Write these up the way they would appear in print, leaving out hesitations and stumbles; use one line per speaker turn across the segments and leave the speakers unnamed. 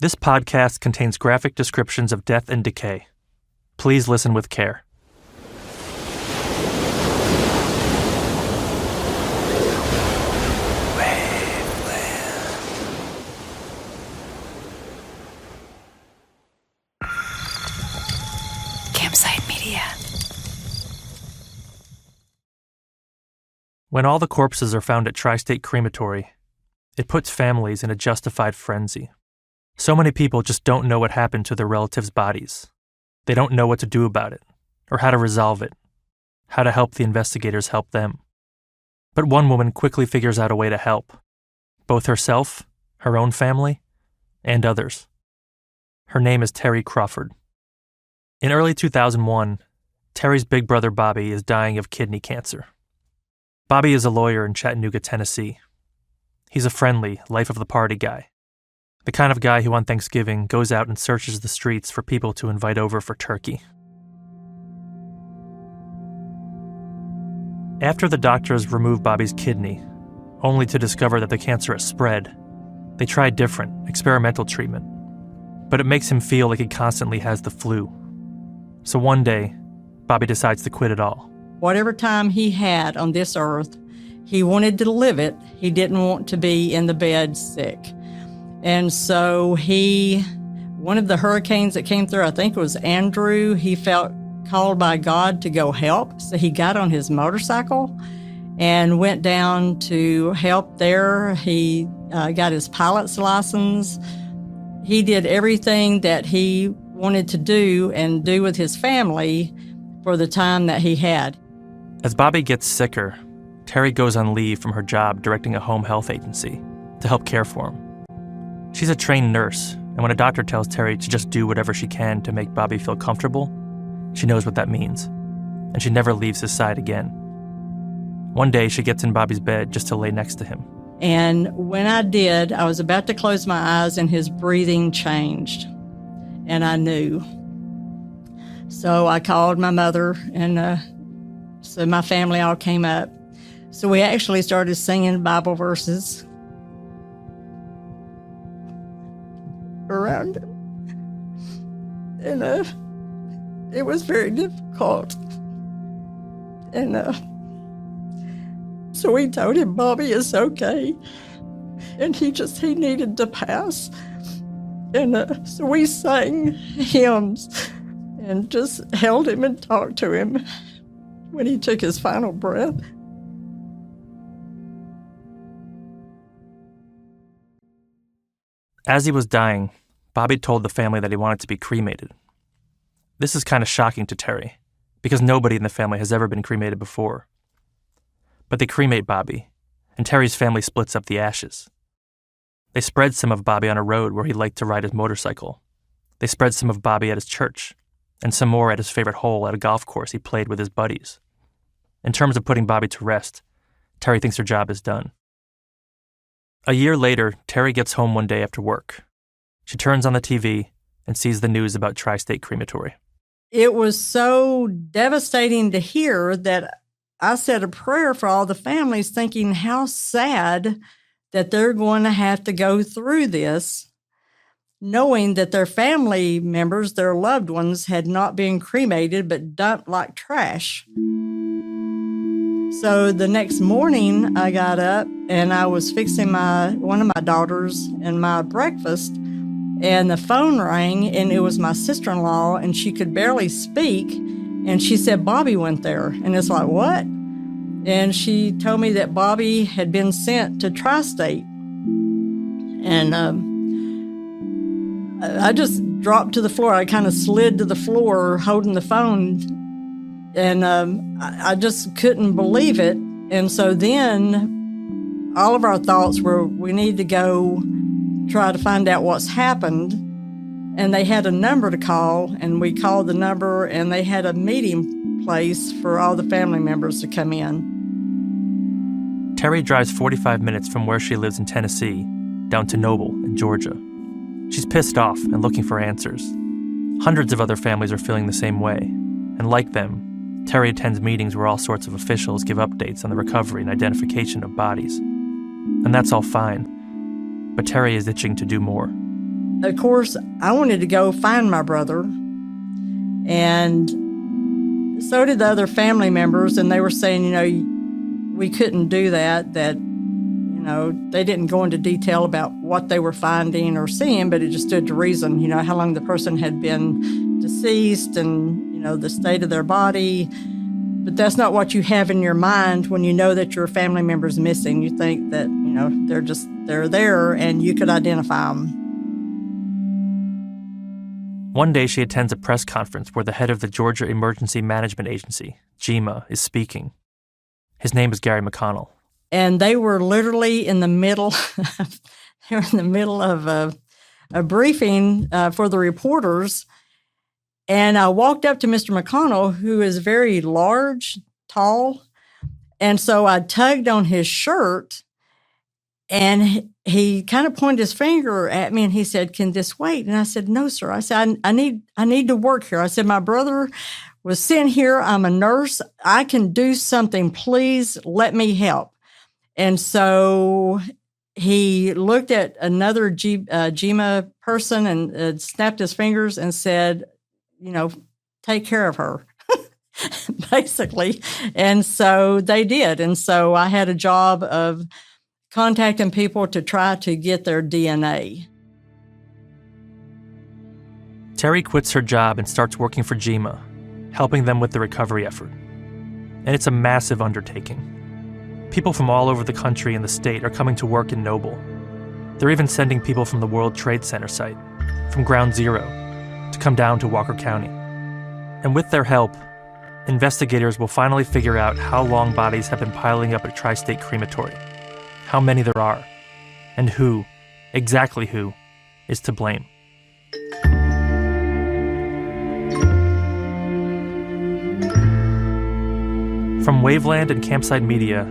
This podcast contains graphic descriptions of death and decay. Please listen with care.
Campsite Media.
When all the corpses are found at Tri-State Crematory, it puts families in a justified frenzy. So many people just don't know what happened to their relatives' bodies. They don't know what to do about it, or how to resolve it, how to help the investigators help them. But one woman quickly figures out a way to help, both herself, her own family, and others. Her name is Terry Crawford. In early 2001, Terry's big brother Bobby is dying of kidney cancer. Bobby is a lawyer in Chattanooga, Tennessee. He's a friendly, life-of-the-party guy. The kind of guy who on Thanksgiving goes out and searches the streets for people to invite over for turkey. After the doctors remove Bobby's kidney, only to discover that the cancer has spread, they try different, experimental treatment. But it makes him feel like he constantly has the flu. So one day, Bobby decides to quit it all.
Whatever time he had on this earth, he wanted to live it. He didn't want to be in the bed sick. And so one of the hurricanes that came through, I think it was Andrew, he felt called by God to go help. So he got on his motorcycle and went down to help there. He got his pilot's license. He did everything that he wanted to do and do with his family for the time that he had.
As Bobby gets sicker, Terry goes on leave from her job directing a home health agency to help care for him. She's a trained nurse, and when a doctor tells Terry to just do whatever she can to make Bobby feel comfortable, she knows what that means, and she never leaves his side again. One day, she gets in Bobby's bed just to lay next to him.
And when I did, I was about to close my eyes and his breathing changed, and I knew. So I called my mother, and so my family all came up. So we actually started singing Bible verses around him. And it was very difficult. And so we told him Bobby is okay. And he needed to pass. And so we sang hymns and just held him and talked to him when he took his final breath.
As he was dying, Bobby told the family that he wanted to be cremated. This is kind of shocking to Terry, because nobody in the family has ever been cremated before. But they cremate Bobby, and Terry's family splits up the ashes. They spread some of Bobby on a road where he liked to ride his motorcycle. They spread some of Bobby at his church, and some more at his favorite hole at a golf course he played with his buddies. In terms of putting Bobby to rest, Terry thinks her job is done. A year later, Terry gets home one day after work. She turns on the TV and sees the news about Tri-State Crematory.
It was so devastating to hear that I said a prayer for all the families, thinking how sad that they're going to have to go through this, knowing that their family members, their loved ones, had not been cremated but dumped like trash. So the next morning, I got up and I was fixing one of my daughters and my breakfast, and the phone rang, and it was my sister-in-law, and she could barely speak, and she said, Bobby went there. And it's like, what? And she told me that Bobby had been sent to Tri-State. And I just dropped to the floor. I kind of slid to the floor holding the phone, and I just couldn't believe it. And so then all of our thoughts were, we need to go try to find out what's happened. And they had a number to call, and we called the number, and they had a meeting place for all the family members to come in.
Terry drives 45 minutes from where she lives in Tennessee down to Noble in Georgia. She's pissed off and looking for answers. Hundreds of other families are feeling the same way, and like them, Terry attends meetings where all sorts of officials give updates on the recovery and identification of bodies. And that's all fine, but Terry is itching to do more.
Of course, I wanted to go find my brother, and so did the other family members, and they were saying, we couldn't do that, they didn't go into detail about what they were finding or seeing, but it just stood to reason, how long the person had been deceased and, the state of their body. But that's not what you have in your mind when you know that your family member's missing. You think that, they're there and you could identify them.
One day she attends a press conference where the head of the Georgia Emergency Management Agency, GEMA, is speaking. His name is Gary McConnell.
And they were literally in the middle, of a briefing for the reporters. And I walked up to Mr. McConnell, who is very large, tall. And so I tugged on his shirt, and he kind of pointed his finger at me and he said, "Can this wait?" And I said, "No, sir." I said, I need to work here. I said, "My brother was sent here. I'm a nurse. I can do something. Please let me help." And so he looked at another GEMA person and snapped his fingers and said, "Take care of her," basically. And so they did. And so I had a job of contacting people to try to get their DNA.
Terry quits her job and starts working for GEMA, helping them with the recovery effort. And it's a massive undertaking. People from all over the country and the state are coming to work in Noble. They're even sending people from the World Trade Center site, from Ground Zero, to come down to Walker County. And with their help, investigators will finally figure out how long bodies have been piling up at Tri-State Crematory, how many there are, and exactly who, is to blame. From Waveland and Campside Media,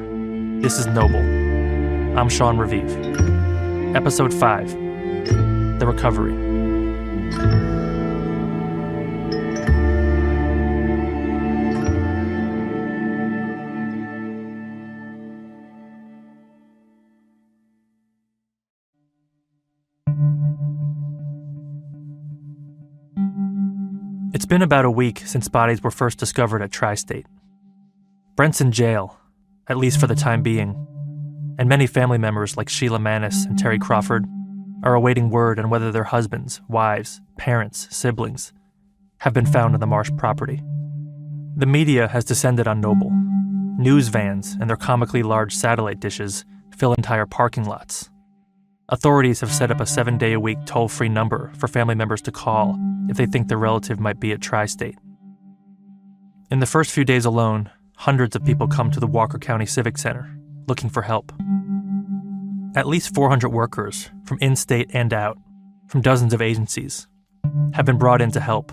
this is Noble. I'm Sean Raviv. Episode 5, The Recovery. It's been about a week since bodies were first discovered at Tri-State. Brent's in jail, at least for the time being, and many family members like Sheila Manis and Terry Crawford are awaiting word on whether their husbands, wives, parents, siblings have been found on the Marsh property. The media has descended on Noble. News vans and their comically large satellite dishes fill entire parking lots. Authorities have set up a 7-day-a-week toll-free number for family members to call if they think their relative might be at Tri-State. In the first few days alone, hundreds of people come to the Walker County Civic Center looking for help. At least 400 workers from in-state and out, from dozens of agencies, have been brought in to help.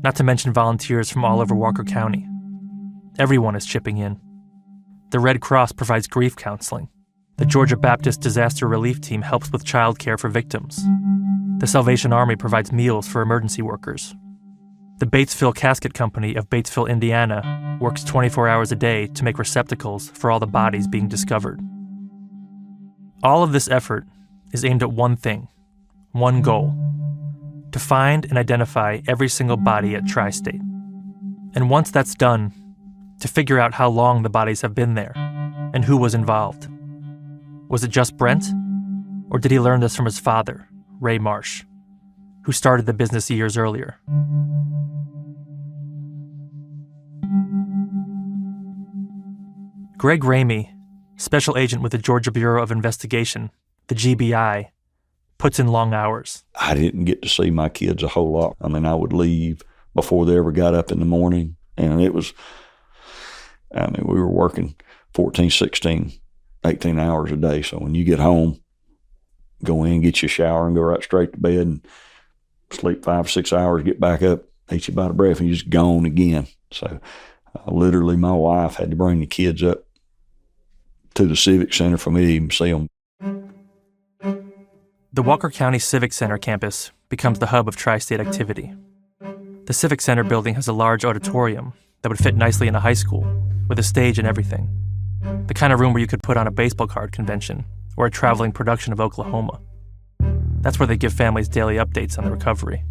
Not to mention volunteers from all over Walker County. Everyone is chipping in. The Red Cross provides grief counseling. The Georgia Baptist Disaster Relief Team helps with child care for victims. The Salvation Army provides meals for emergency workers. The Batesville Casket Company of Batesville, Indiana, works 24 hours a day to make receptacles for all the bodies being discovered. All of this effort is aimed at one thing, one goal: to find and identify every single body at Tri-State. And once that's done, to figure out how long the bodies have been there and who was involved. Was it just Brent? Or did he learn this from his father, Ray Marsh, who started the business years earlier? Greg Ramey, special agent with the Georgia Bureau of Investigation, the GBI, puts in long hours.
I didn't get to see my kids a whole lot. I would leave before they ever got up in the morning, and we were working 14, 16, 18 hours a day. So when you get home, go in, get you a shower, and go right straight to bed and sleep 5 or 6 hours, get back up, eat you about a breath, and you're just gone again. So literally my wife had to bring the kids up to the Civic Center for me to even see them.
The Walker County Civic Center campus becomes the hub of Tri-State activity. The Civic Center building has a large auditorium that would fit nicely in a high school, with a stage and everything. The kind of room where you could put on a baseball card convention or a traveling production of Oklahoma. That's where they give families daily updates on the recovery.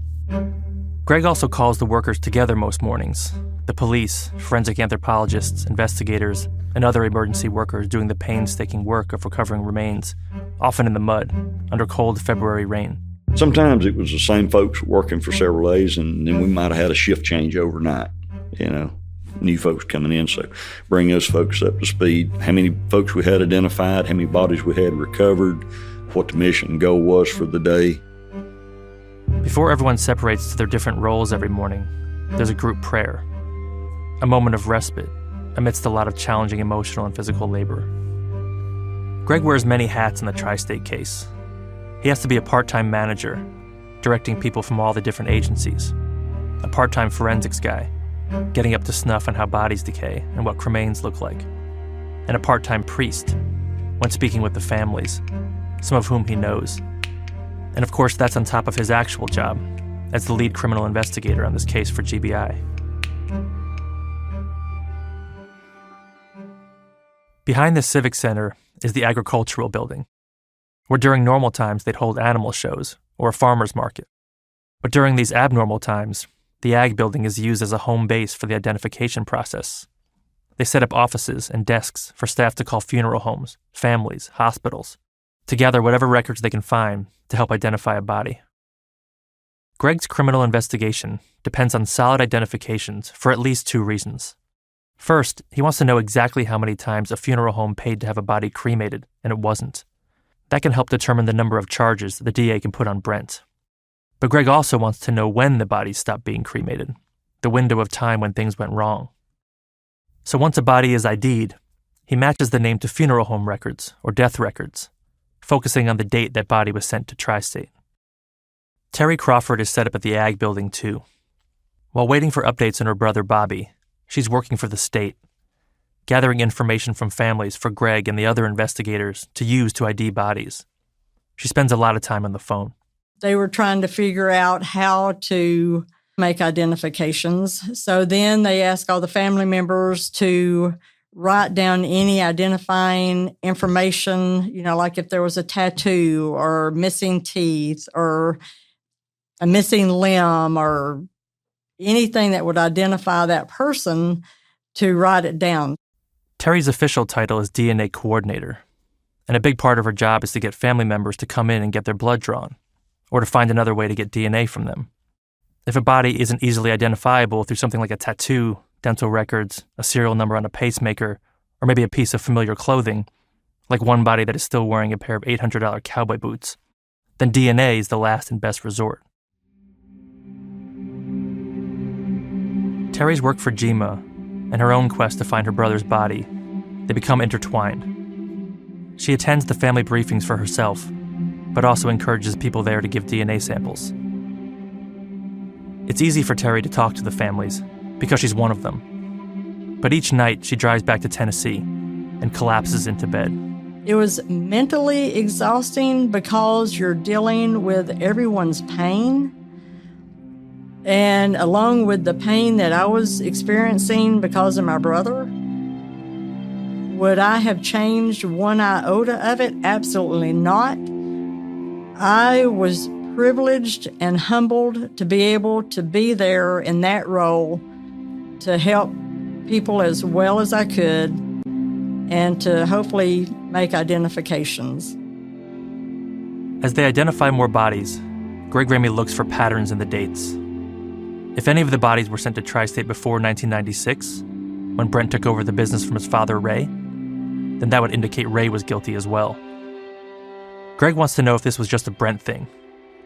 Greg also calls the workers together most mornings. The police, forensic anthropologists, investigators, and other emergency workers doing the painstaking work of recovering remains, often in the mud, under cold February rain.
Sometimes it was the same folks working for several days, and then we might have had a shift change overnight, new folks coming in. So bring those folks up to speed, how many folks we had identified, how many bodies we had recovered, what the mission goal was for the day.
Before everyone separates to their different roles every morning, there's a group prayer, a moment of respite amidst a lot of challenging emotional and physical labor. Greg wears many hats in the Tri-State case. He has to be a part-time manager, directing people from all the different agencies, a part-time forensics guy, getting up to snuff on how bodies decay and what cremains look like, and a part-time priest when speaking with the families, some of whom he knows. And of course, that's on top of his actual job as the lead criminal investigator on this case for GBI. Behind the Civic Center is the agricultural building, where during normal times they'd hold animal shows or a farmer's market. But during these abnormal times, the ag building is used as a home base for the identification process. They set up offices and desks for staff to call funeral homes, families, hospitals, to gather whatever records they can find to help identify a body. Greg's criminal investigation depends on solid identifications for at least two reasons. First, he wants to know exactly how many times a funeral home paid to have a body cremated, and it wasn't. That can help determine the number of charges the DA can put on Brent. But Greg also wants to know when the bodies stopped being cremated, the window of time when things went wrong. So once a body is ID'd, he matches the name to funeral home records or death records, focusing on the date that body was sent to Tri-State. Terry Crawford is set up at the ag building too. While waiting for updates on her brother Bobby, she's working for the state, gathering information from families for Greg and the other investigators to use to ID bodies. She spends a lot of time on the phone.
They were trying to figure out how to make identifications. So then they asked all the family members to write down any identifying information, like if there was a tattoo or missing teeth or a missing limb or anything that would identify that person, to write it down.
Terry's official title is DNA coordinator, and a big part of her job is to get family members to come in and get their blood drawn, or to find another way to get DNA from them. If a body isn't easily identifiable through something like a tattoo, dental records, a serial number on a pacemaker, or maybe a piece of familiar clothing, like one body that is still wearing a pair of $800 cowboy boots, then DNA is the last and best resort. Terry's work for GMA and her own quest to find her brother's body, they become intertwined. She attends the family briefings for herself, but also encourages people there to give DNA samples. It's easy for Terry to talk to the families because she's one of them. But each night she drives back to Tennessee and collapses into bed.
It was mentally exhausting because you're dealing with everyone's pain. And along with the pain that I was experiencing because of my brother, would I have changed one iota of it? Absolutely not. I was privileged and humbled to be able to be there in that role to help people as well as I could and to hopefully make identifications.
As they identify more bodies, Greg Ramey looks for patterns in the dates. If any of the bodies were sent to Tri-State before 1996, when Brent took over the business from his father, Ray, then that would indicate Ray was guilty as well. Greg wants to know if this was just a Brent thing,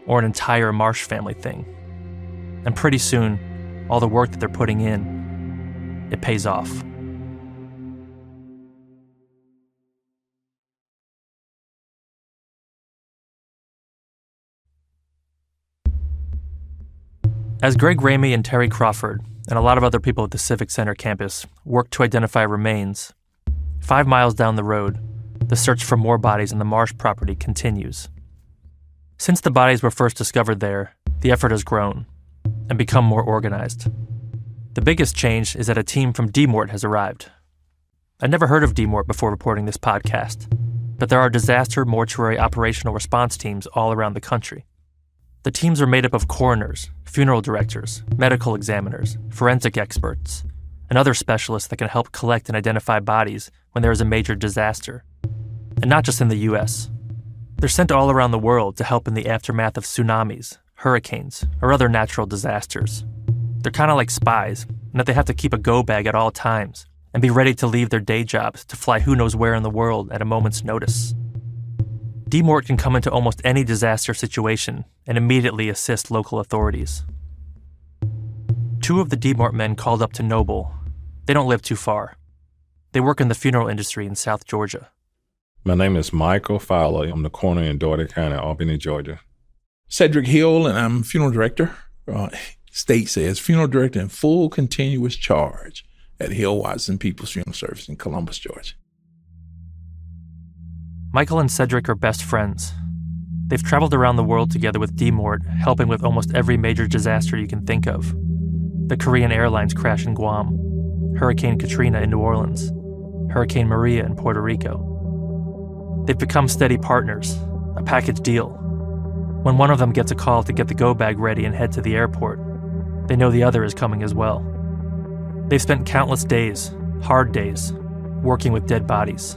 or an entire Marsh family thing. And pretty soon, all the work that they're putting in, it pays off. As Greg Ramey and Terry Crawford and a lot of other people at the Civic Center campus work to identify remains, 5 miles down the road, the search for more bodies in the Marsh property continues. Since the bodies were first discovered there, the effort has grown and become more organized. The biggest change is that a team from MORT has arrived. I'd never heard of MORT before reporting this podcast, but there are disaster mortuary operational response teams all around the country. The teams are made up of coroners, funeral directors, medical examiners, forensic experts, and other specialists that can help collect and identify bodies when there is a major disaster. And not just in the U.S. They're sent all around the world to help in the aftermath of tsunamis, hurricanes, or other natural disasters. They're kind of like spies, in that they have to keep a go bag at all times and be ready to leave their day jobs to fly who knows where in the world at a moment's notice. MORT can come into almost any disaster situation and immediately assist local authorities. Two of the MORT men called up to Noble. They don't live too far. They work in the funeral industry in South Georgia.
My name is Michael Fowler. I'm the coroner in Dougherty County, Albany, Georgia.
Cedric Hill, and I'm funeral director. State says funeral director in full continuous charge at Hill Watson People's Funeral Service in Columbus, Georgia.
Michael and Cedric are best friends. They've traveled around the world together with MORT, helping with almost every major disaster you can think of. The Korean Airlines crash in Guam, Hurricane Katrina in New Orleans, Hurricane Maria in Puerto Rico. They've become steady partners, a package deal. When one of them gets a call to get the go bag ready and head to the airport, they know the other is coming as well. They've spent countless days, hard days, working with dead bodies.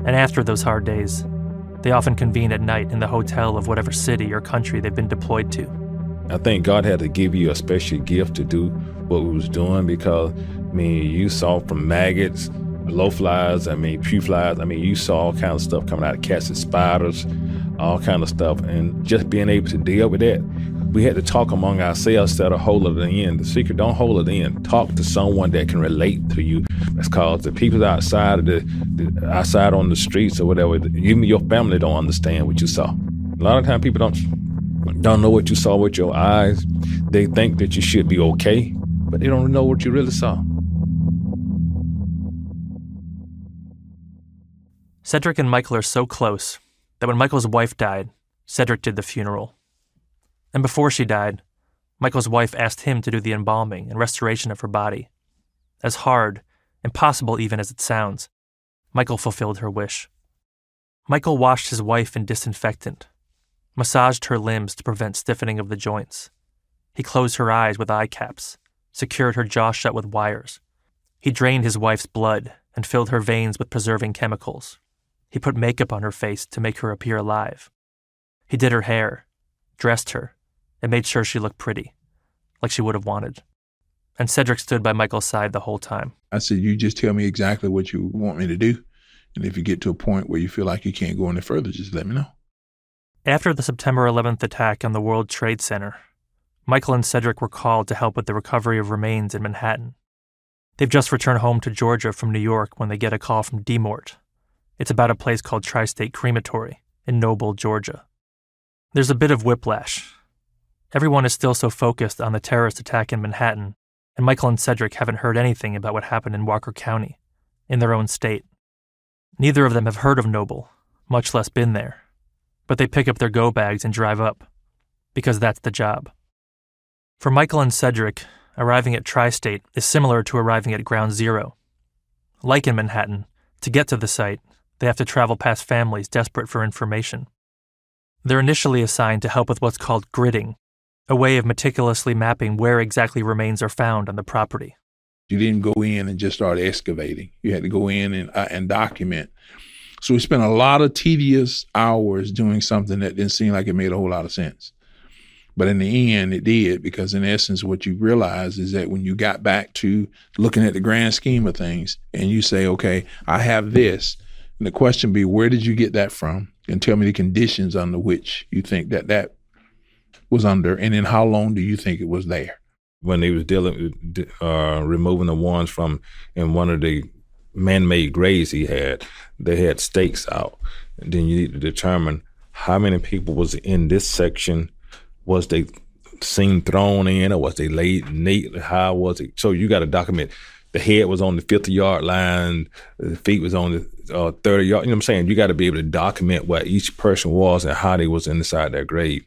And after those hard days, they often convene at night in the hotel of whatever city or country they've been deployed to.
I think God had to give you a special gift to do what we was doing because, you saw from maggots, low flies, pew flies. You saw all kinds of stuff coming out of cats and spiders, all kind of stuff. And just being able to deal with that, we had to talk among ourselves instead of hold it in. The secret, don't hold it in. Talk to someone that can relate to you. That's cause the people outside of outside on the streets or whatever, even your family don't understand what you saw. A lot of times people don't know what you saw with your eyes. They think that you should be okay, but they don't know what you really saw.
Cedric and Michael are so close that when Michael's wife died, Cedric did the funeral. And before she died, Michael's wife asked him to do the embalming and restoration of her body. As hard, impossible even as it sounds, Michael fulfilled her wish. Michael washed his wife in disinfectant, massaged her limbs to prevent stiffening of the joints. He closed her eyes with eye caps, secured her jaw shut with wires. He drained his wife's blood and filled her veins with preserving chemicals. He put makeup on her face to make her appear alive. He did her hair, dressed her, and made sure she looked pretty, like she would have wanted. And Cedric stood by Michael's side the whole time.
I said, you just tell me exactly what you want me to do. And if you get to a point where you feel like you can't go any further, just let me know.
After the September 11th attack on the World Trade Center, Michael and Cedric were called to help with the recovery of remains in Manhattan. They've just returned home to Georgia from New York when they get a call from MORT. It's about a place called Tri-State Crematory in Noble, Georgia. There's a bit of whiplash. Everyone is still so focused on the terrorist attack in Manhattan, and Michael and Cedric haven't heard anything about what happened in Walker County, in their own state. Neither of them have heard of Noble, much less been there. But they pick up their go bags and drive up, because that's the job. For Michael and Cedric, arriving at Tri-State is similar to arriving at Ground Zero. Like in Manhattan, to get to the site, they have to travel past families desperate for information. They're initially assigned to help with what's called gridding, a way of meticulously mapping where exactly remains are found on the property.
You didn't go in and just start excavating. You had to go in and document. So we spent a lot of tedious hours doing something that didn't seem like it made a whole lot of sense. But in the end, it did, because in essence, what you realize is that when you got back to looking at the grand scheme of things and you say, okay, I have this, and the question be, where did you get that from? And tell me the conditions under which you think that was under, and then how long do you think it was there?
When they was dealing with removing the ones from in one of the man-made graves he had, they had stakes out. And then you need to determine how many people was in this section. Was they seen thrown in, or was they laid neatly? How was it? So you got to document. The head was on the 50-yard line, the feet was on the 30-yard. You know what I'm saying? You got to be able to document where each person was and how they was inside their grave.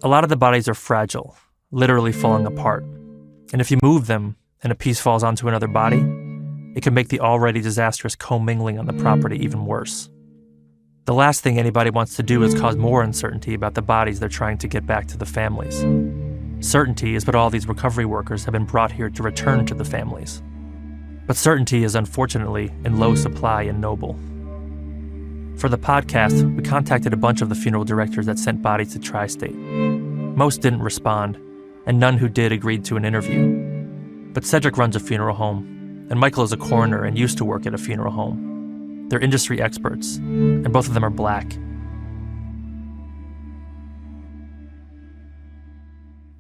A lot of the bodies are fragile, literally falling apart. And if you move them and a piece falls onto another body, it could make the already disastrous commingling on the property even worse. The last thing anybody wants to do is cause more uncertainty about the bodies they're trying to get back to the families. Certainty is what all these recovery workers have been brought here to return to the families. But certainty is unfortunately in low supply in Noble. For the podcast, we contacted a bunch of the funeral directors that sent bodies to Tri-State. Most didn't respond, and none who did agreed to an interview. But Cedric runs a funeral home, and Michael is a coroner and used to work at a funeral home. They're industry experts, and both of them are black.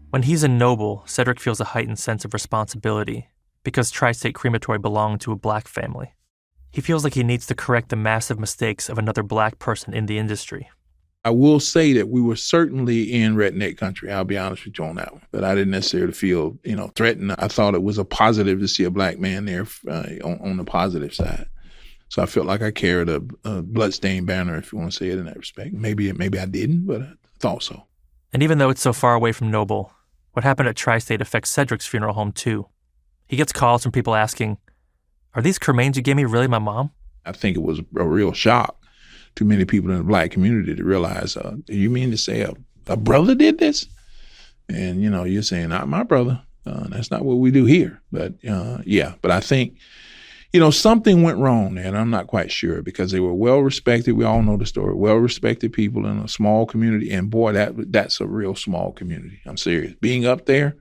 When he's in Noble, Cedric feels a heightened sense of responsibility because Tri-State Crematory belonged to a black family. He feels like he needs to correct the massive mistakes of another black person in the industry.
I will say that we were certainly in redneck country. I'll be honest with you on that one. But I didn't necessarily feel, threatened. I thought it was a positive to see a black man there on the positive side. So I felt like I carried a bloodstained banner, if you want to say it in that respect. Maybe I didn't, but I thought so.
And even though it's so far away from Noble, what happened at Tri-State affects Cedric's funeral home too. He gets calls from people asking, "Are these cremains you gave me really my mom?"
I think it was a real shock to many people in the black community to realize, you mean to say a brother did this? And, you're saying, not my brother. That's not what we do here. But, but I think, something went wrong there, and I'm not quite sure because they were well-respected. We all know the story. Well-respected people in a small community. And, boy, that's a real small community. I'm serious. Being up there,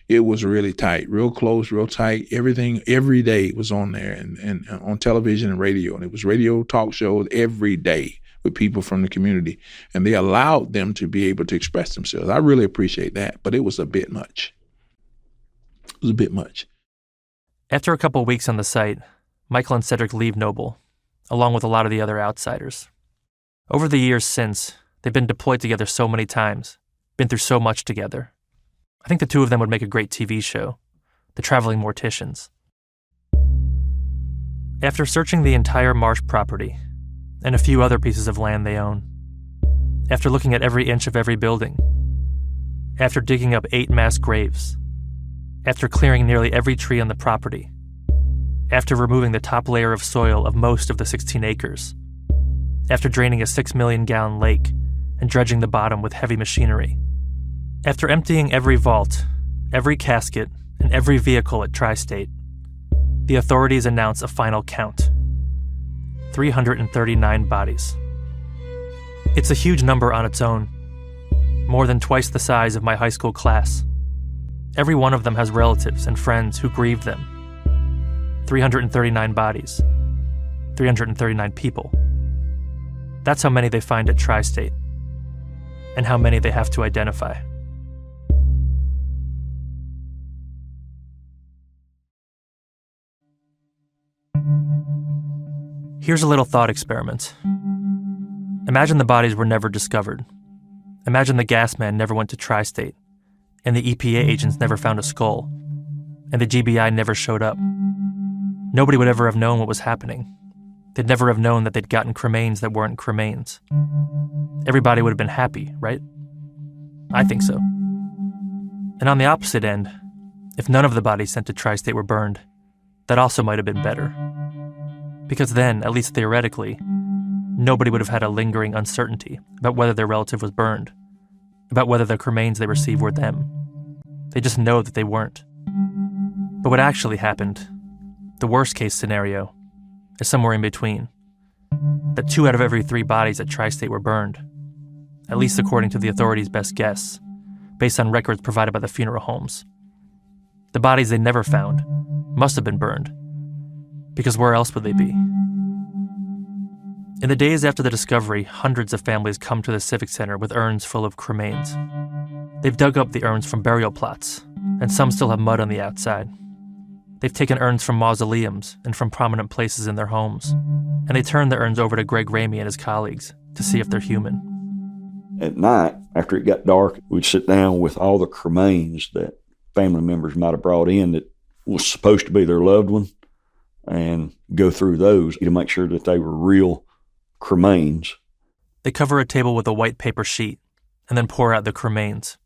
it was really tight, real close, real tight. Everything, every day was on there and on television and radio. And it was radio talk shows every day with people from the community. And they allowed them to be able to express themselves. I really appreciate that, but it was a bit much. It was a bit much.
After a couple weeks on the site, Michael and Cedric leave Noble, along with a lot of the other outsiders. Over the years since, they've been deployed together so many times, been through so much together. I think the two of them would make a great TV show, The Traveling Morticians. After searching the entire marsh property, and a few other pieces of land they own, after looking at every inch of every building, after digging up 8 mass graves, after clearing nearly every tree on the property, after removing the top layer of soil of most of the 16 acres, after draining a 6 million gallon lake and dredging the bottom with heavy machinery, after emptying every vault, every casket, and every vehicle at Tri-State, the authorities announce a final count: 339 bodies. It's a huge number on its own, more than twice the size of my high school class. Every one of them has relatives and friends who grieved them. 339 bodies. 339 people. That's how many they find at Tri-State, and how many they have to identify. Here's a little thought experiment. Imagine the bodies were never discovered. Imagine the gas man never went to Tri-State, and the EPA agents never found a skull, and the GBI never showed up. Nobody would ever have known what was happening. They'd never have known that they'd gotten cremains that weren't cremains. Everybody would have been happy, right? I think so. And on the opposite end, if none of the bodies sent to Tri-State were burned, that also might have been better. Because then, at least theoretically, nobody would have had a lingering uncertainty about whether their relative was burned, about whether the cremains they received were them. They just know that they weren't. But what actually happened, the worst-case scenario, is somewhere in between. That 2 out of every 3 bodies at Tri-State were burned, at least according to the authorities' best guess, based on records provided by the funeral homes. The bodies they never found must have been burned, because where else would they be? In the days after the discovery, hundreds of families come to the Civic Center with urns full of cremains. They've dug up the urns from burial plots, and some still have mud on the outside. They've taken urns from mausoleums and from prominent places in their homes, and they turn the urns over to Greg Ramey and his colleagues to see if they're human.
At night, after it got dark, we'd sit down with all the cremains that family members might have brought in that was supposed to be their loved one, and go through those to make sure that they were real cremains.
They cover a table with a white paper sheet and then pour out the cremains,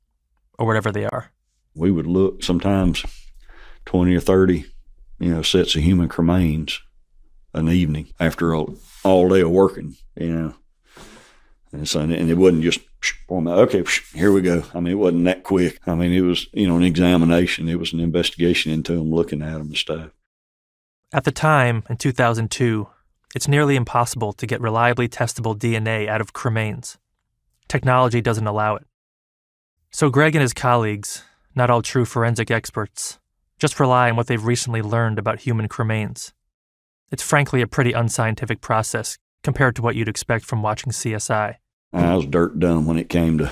or whatever they are.
We would look sometimes 20 or 30 sets of human cremains an evening after all day of working, And so, and it wasn't just, okay, here we go. I mean, it wasn't that quick. I mean, it was, an examination. It was an investigation into them, looking at them and stuff.
At the time, in 2002, it's nearly impossible to get reliably testable DNA out of cremains. Technology doesn't allow it. So Greg and his colleagues, not all true forensic experts, just rely on what they've recently learned about human cremains. It's frankly a pretty unscientific process compared to what you'd expect from watching CSI.
I was dirt dumb when it came to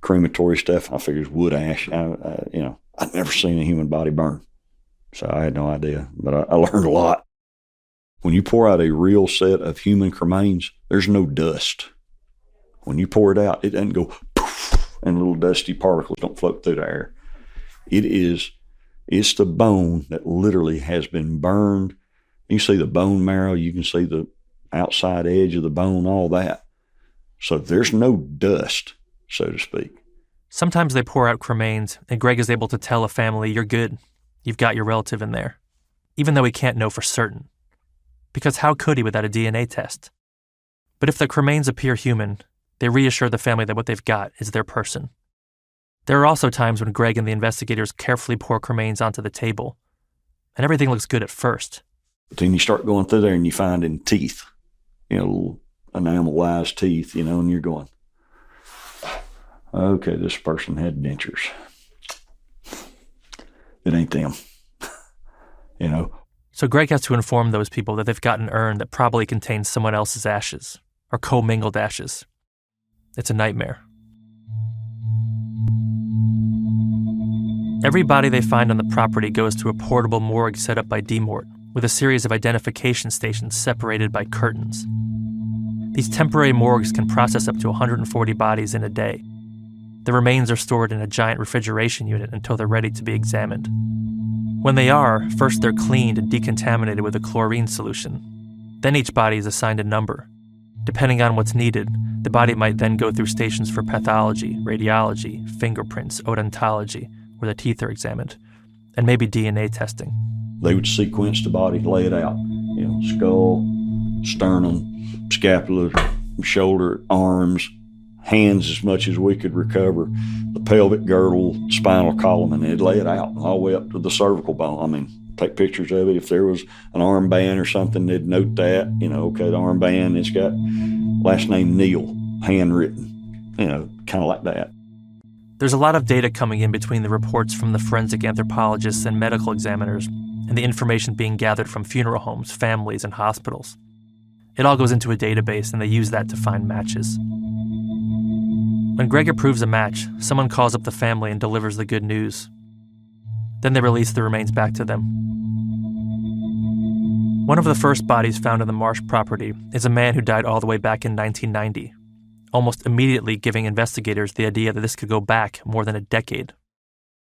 crematory stuff. I figured it was wood ash. I'd never seen a human body burn, so I had no idea. But I learned a lot. When you pour out a real set of human cremains, there's no dust. When you pour it out, it doesn't go poof, and little dusty particles don't float through the air. It's the bone that literally has been burned. You see the bone marrow, you can see the outside edge of the bone, all that. So there's no dust, so to speak.
Sometimes they pour out cremains, and Greg is able to tell a family, you're good. You've got your relative in there. Even though he can't know for certain. Because how could he without a DNA test? But if the cremains appear human, they reassure the family that what they've got is their person. There are also times when Greg and the investigators carefully pour cremains onto the table, and everything looks good at first.
But then you start going through there and you find in teeth, little enamel-wise teeth, and you're going, okay, this person had dentures. It ain't them,
So Greg has to inform those people that they've got an urn that probably contains someone else's ashes, or commingled ashes. It's a nightmare. Every body they find on the property goes to a portable morgue set up by MORT, with a series of identification stations separated by curtains. These temporary morgues can process up to 140 bodies in a day. The remains are stored in a giant refrigeration unit until they're ready to be examined. When they are, first they're cleaned and decontaminated with a chlorine solution. Then each body is assigned a number. Depending on what's needed, the body might then go through stations for pathology, radiology, fingerprints, odontology, where the teeth are examined, and maybe DNA testing.
They would sequence the body, lay it out, skull, sternum, scapula, shoulder, arms, hands as much as we could recover, the pelvic girdle, spinal column, and they'd lay it out all the way up to the cervical bone. I mean, take pictures of it. If there was an armband or something, they'd note that, okay, the armband, it's got last name Neal, handwritten, kind of like that.
There's a lot of data coming in between the reports from the forensic anthropologists and medical examiners and the information being gathered from funeral homes, families, and hospitals. It all goes into a database, and they use that to find matches. When Greg approves a match, someone calls up the family and delivers the good news. Then they release the remains back to them. One of the first bodies found on the Marsh property is a man who died all the way back in 1990, almost immediately giving investigators the idea that this could go back more than a decade.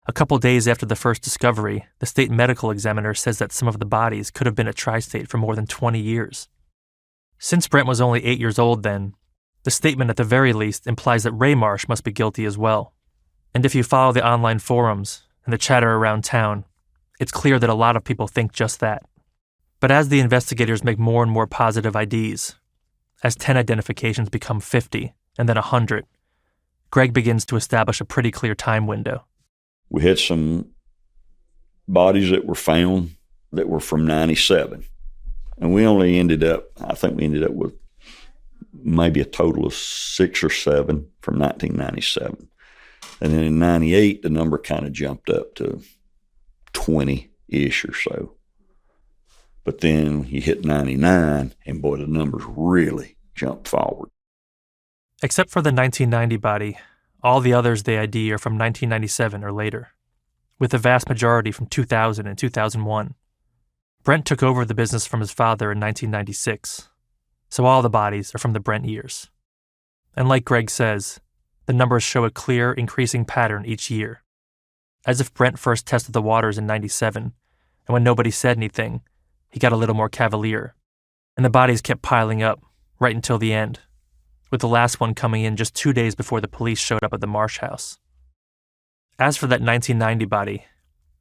A couple days after the first discovery, the state medical examiner says that some of the bodies could have been at Tri-State for more than 20 years. Since Brent was only 8 years old then, the statement at the very least implies that Ray Marsh must be guilty as well. And if you follow the online forums and the chatter around town, it's clear that a lot of people think just that. But as the investigators make more and more positive IDs, as 10 identifications become 50 and then 100, Greg begins to establish a pretty clear time window.
We had some bodies that were found that were from 97. And we ended up with maybe a total of 6 or 7 from 1997. And then in 98, the number kind of jumped up to 20-ish or so. But then you hit 99, and boy, the numbers really jumped forward.
Except for the 1990 body, all the others they ID are from 1997 or later, with the vast majority from 2000 and 2001. Brent took over the business from his father in 1996, so all the bodies are from the Brent years. And like Greg says, the numbers show a clear, increasing pattern each year. As if Brent first tested the waters in 97, and when nobody said anything, he got a little more cavalier, and the bodies kept piling up right until the end, with the last one coming in just 2 days before the police showed up at the Marsh house. As for that 1990 body,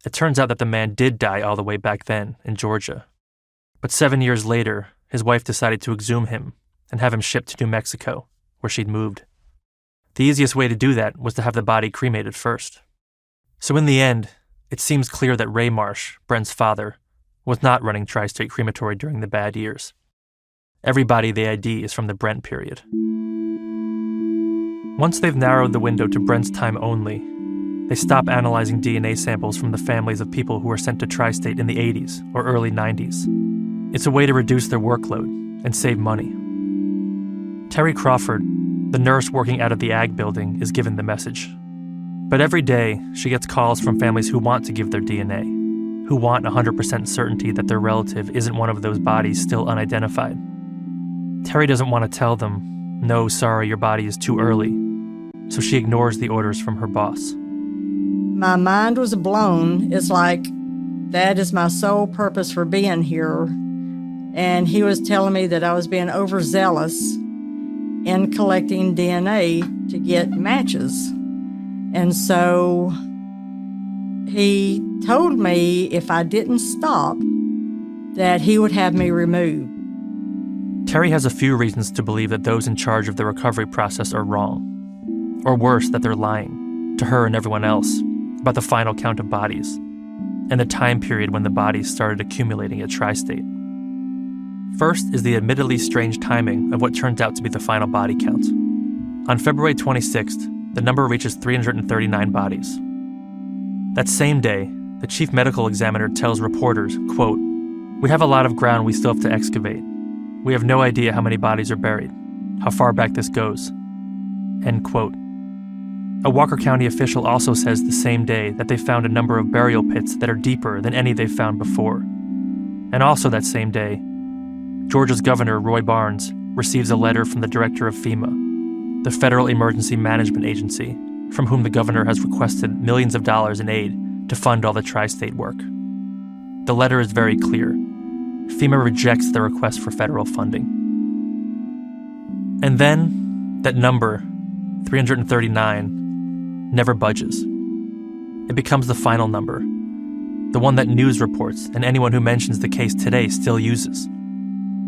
It turns out that the man did die all the way back then in Georgia. But 7 years later, his wife decided to exhume him and have him shipped to New Mexico, where she'd moved. The easiest way to do that was to have the body cremated first. So in the end, it seems clear that Ray Marsh, Brent's father, was not running Tri-State Crematory during the bad years. Every body they ID is from the Brent period. Once they've narrowed the window to Brent's time only, they stop analyzing DNA samples from the families of people who were sent to Tri-State in the 80s or early 90s. It's a way to reduce their workload and save money. Terry Crawford, the nurse working out of the ag building, is given the message. But every day, she gets calls from families who want to give their DNA, who want 100% certainty that their relative isn't one of those bodies still unidentified. Terry doesn't want to tell them, "No, sorry, your body is too early," so she ignores the orders from her boss.
My mind was blown. It's like, that is my sole purpose for being here. And he was telling me that I was being overzealous in collecting DNA to get matches. And so he told me if I didn't stop, that he would have me removed.
Terry has a few reasons to believe that those in charge of the recovery process are wrong. Or worse, that they're lying, to her and everyone else, about the final count of bodies, and the time period when the bodies started accumulating at Tri-State. First is the admittedly strange timing of what turns out to be the final body count. On February 26th, the number reaches 339 bodies. That same day, the chief medical examiner tells reporters, quote, "We have a lot of ground we still have to excavate. We have no idea how many bodies are buried, how far back this goes." End quote. A Walker County official also says the same day that they found a number of burial pits that are deeper than any they've found before. And also that same day, Georgia's governor, Roy Barnes, receives a letter from the director of FEMA, the Federal Emergency Management Agency, from whom the governor has requested millions of dollars in aid to fund all the Tri-State work. The letter is very clear. FEMA rejects the request for federal funding. And then, that number, 339, never budges. It becomes the final number, the one that news reports and anyone who mentions the case today still uses.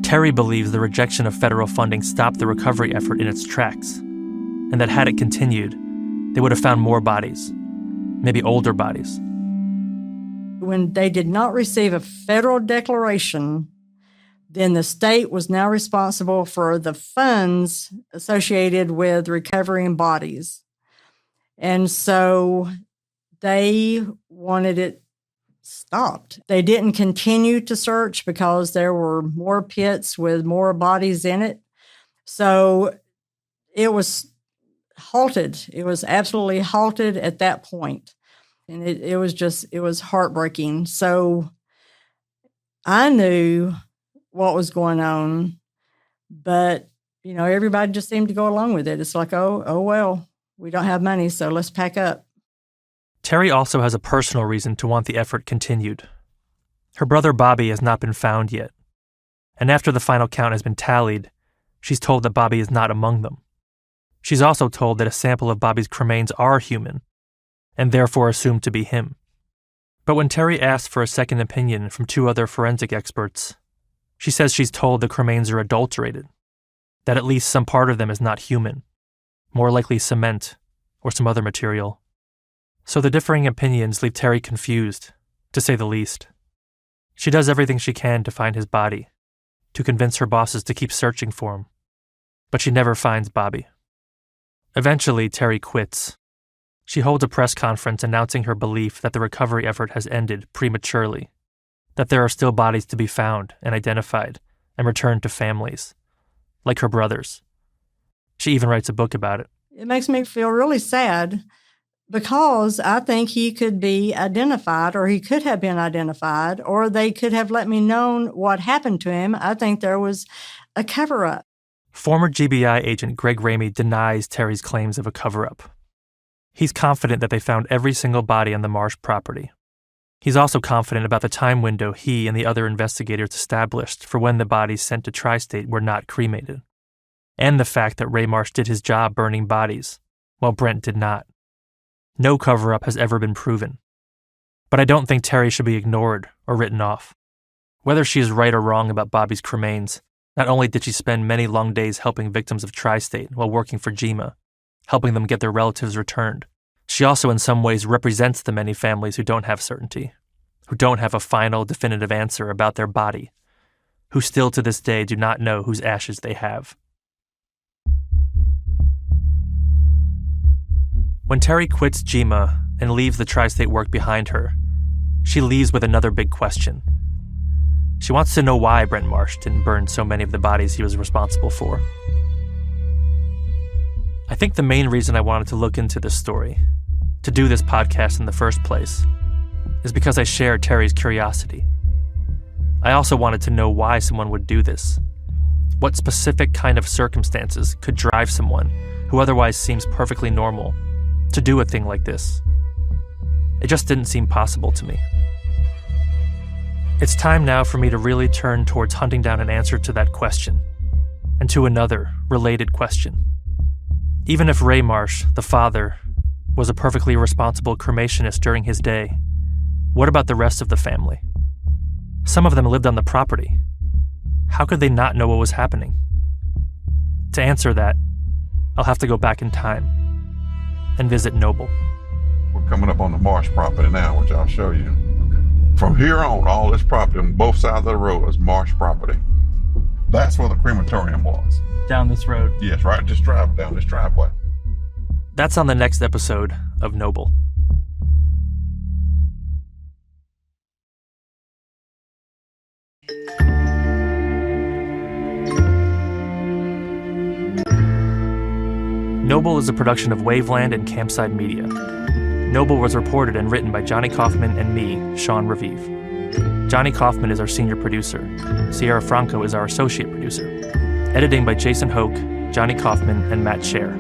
Terry believes the rejection of federal funding stopped the recovery effort in its tracks, and that had it continued, they would have found more bodies, maybe older bodies.
When they did not receive a federal declaration, then the state was now responsible for the funds associated with recovering bodies. And so they wanted it stopped. They didn't continue to search because there were more pits with more bodies in it. So it was halted. It was absolutely halted at that point. And it was heartbreaking. So I knew what was going on, but, everybody just seemed to go along with it. It's like, oh well, we don't have money, so let's pack up.
Terry also has a personal reason to want the effort continued. Her brother Bobby has not been found yet. And after the final count has been tallied, she's told that Bobby is not among them. She's also told that a sample of Bobby's cremains are human, and therefore assumed to be him. But when Terry asks for a second opinion from 2 other forensic experts, she says she's told the cremains are adulterated, that at least some part of them is not human, more likely cement or some other material. So the differing opinions leave Terry confused, to say the least. She does everything she can to find his body, to convince her bosses to keep searching for him, but she never finds Bobby. Eventually, Terry quits. She holds a press conference announcing her belief that the recovery effort has ended prematurely, that there are still bodies to be found and identified and returned to families, like her brother's. She even writes a book about it.
It makes me feel really sad because I think he could be identified, or he could have been identified, or they could have let me know what happened to him. I think there was a cover-up.
Former GBI agent Greg Ramey denies Terry's claims of a cover-up. He's confident that they found every single body on the Marsh property. He's also confident about the time window he and the other investigators established for when the bodies sent to Tri-State were not cremated, and the fact that Ray Marsh did his job burning bodies, while Brent did not. No cover-up has ever been proven. But I don't think Terry should be ignored or written off. Whether she is right or wrong about Bobby's cremains, not only did she spend many long days helping victims of Tri-State while working for GEMA, helping them get their relatives returned, she also in some ways represents the many families who don't have certainty, who don't have a final, definitive answer about their body, who still to this day do not know whose ashes they have. When Terry quits GEMA and leaves the Tri-State work behind her, she leaves with another big question. She wants to know why Brent Marsh didn't burn so many of the bodies he was responsible for. I think the main reason I wanted to look into this story, to do this podcast in the first place, is because I shared Terry's curiosity. I also wanted to know why someone would do this. What specific kind of circumstances could drive someone who otherwise seems perfectly normal to do a thing like this? It just didn't seem possible to me. It's time now for me to really turn towards hunting down an answer to that question, and to another, related question. Even if Ray Marsh, the father, was a perfectly responsible cremationist during his day, what about the rest of the family? Some of them lived on the property. How could they not know what was happening? To answer that, I'll have to go back in time and visit Noble.
We're coming up on the Marsh property now, which I'll show you. From here on, all this property on both sides of the road is Marsh property. That's where the crematorium was.
Down this road?
Yes, right. Just drive down this driveway.
That's on the next episode of Noble. Noble is a production of Waveland and Campside Media. Noble was reported and written by Johnny Kaufman and me, Sean Raviv. Johnny Kaufman is our senior producer. Sierra Franco is our associate producer. Editing by Jason Hoke, Johnny Kaufman, and Matt Scher.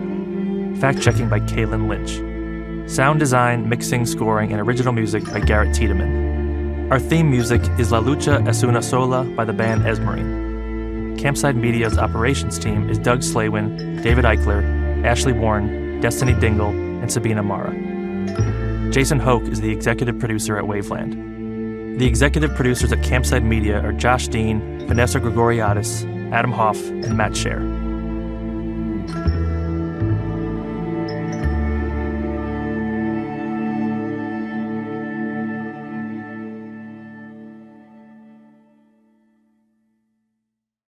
Fact-checking by Kaylin Lynch. Sound design, mixing, scoring, and original music by Garrett Tiedemann. Our theme music is La Lucha es una sola by the band Esmerine. Campside Media's operations team is Doug Slaywin, David Eichler, Ashley Warren, Destiny Dingle, and Sabina Mara. Jason Hoke is the executive producer at Waveland. The executive producers at Campside Media are Josh Dean, Vanessa Gregoriadis, Adam Hoff, and Matt Scher.